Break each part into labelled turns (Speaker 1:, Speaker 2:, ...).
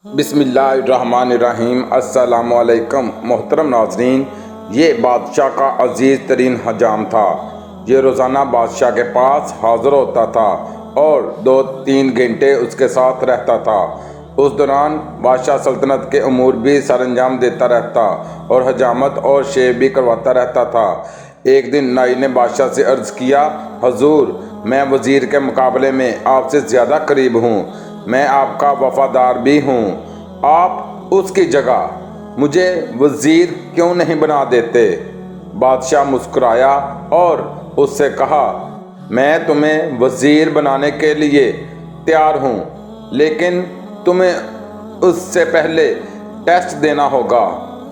Speaker 1: بسم اللہ الرحمن الرحیم۔ السلام علیکم محترم ناظرین، یہ بادشاہ کا عزیز ترین حجام تھا۔ یہ روزانہ بادشاہ کے پاس حاضر ہوتا تھا اور 2-3 گھنٹے اس کے ساتھ رہتا تھا۔ اس دوران بادشاہ سلطنت کے امور بھی سر انجام دیتا رہتا اور حجامت اور شیو بھی کرواتا رہتا تھا۔ ایک دن نائی نے بادشاہ سے عرض کیا، حضور، میں وزیر کے مقابلے میں آپ سے زیادہ قریب ہوں، میں آپ کا وفادار بھی ہوں، آپ اس کی جگہ مجھے وزیر کیوں نہیں بنا دیتے؟ بادشاہ مسکرایا اور اس سے کہا، میں تمہیں وزیر بنانے کے لیے تیار ہوں، لیکن تمہیں اس سے پہلے ٹیسٹ دینا ہوگا۔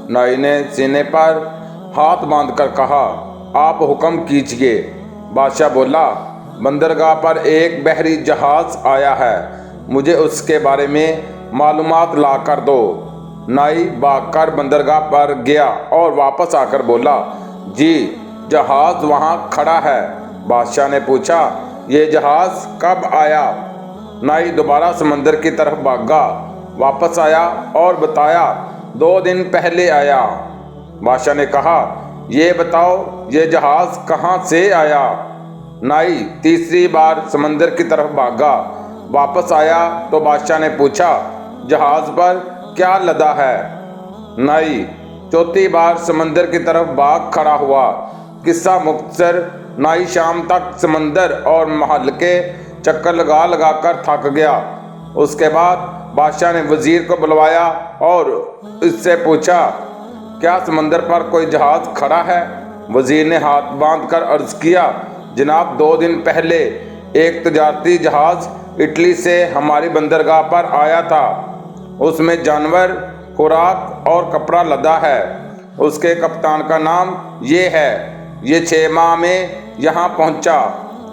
Speaker 1: نائی نے سینے پر ہاتھ باندھ کر کہا، آپ حکم کیجیے۔ بادشاہ بولا، بندرگاہ پر ایک بحری جہاز آیا ہے، مجھے اس کے بارے میں معلومات لا کر دو۔ نائی بھاگ کر بندرگاہ پر گیا اور واپس آ کر بولا، جی، جہاز وہاں کھڑا ہے۔ بادشاہ نے پوچھا، یہ جہاز کب آیا؟ نائی دوبارہ سمندر کی طرف بھاگا، واپس آیا اور بتایا، 2 دن پہلے آیا۔ بادشاہ نے کہا، یہ بتاؤ یہ جہاز کہاں سے آیا؟ نائی تیسری بار سمندر کی طرف بھاگا، واپس آیا تو بادشاہ نے پوچھا، جہاز پر کیا لدا ہے؟ نائی چوتھی بار سمندر کی طرف بھاگ کھڑا ہوا۔ قصہ مختصر، نائی شام تک سمندر اور محل کے چکر لگا لگا کر تھک گیا۔ اس کے بعد بادشاہ نے وزیر کو بلوایا اور اس سے پوچھا، کیا سمندر پر کوئی جہاز کھڑا ہے؟ وزیر نے ہاتھ باندھ کر عرض کیا، جناب، 2 دن پہلے ایک تجارتی جہاز اٹلی سے ہماری بندرگاہ پر آیا تھا، اس میں جانور، خوراک اور کپڑا لدا ہے، اس کے کپتان کا نام یہ ہے، یہ 6 ماہ میں یہاں پہنچا،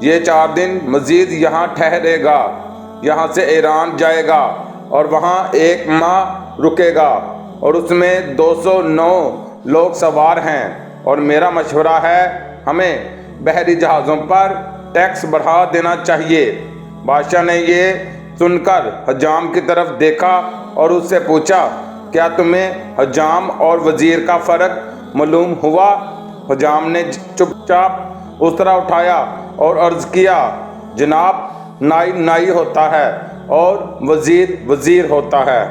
Speaker 1: یہ 4 دن مزید یہاں ٹھہرے گا، یہاں سے ایران جائے گا اور وہاں 1 ماہ رکے گا، اور اس میں 209 لوگ سوار ہیں، اور میرا مشورہ ہے ہمیں بحری جہازوں پر ٹیکس بڑھا دینا چاہیے۔ بادشاہ نے یہ سن کر حجام کی طرف دیکھا اور اس سے پوچھا، کیا تمہیں حجام اور وزیر کا فرق معلوم ہوا؟ حجام نے چپ چاپ اسرا اٹھایا اور عرض کیا، جناب، نائی نائی ہوتا ہے اور وزیر وزیر ہوتا ہے۔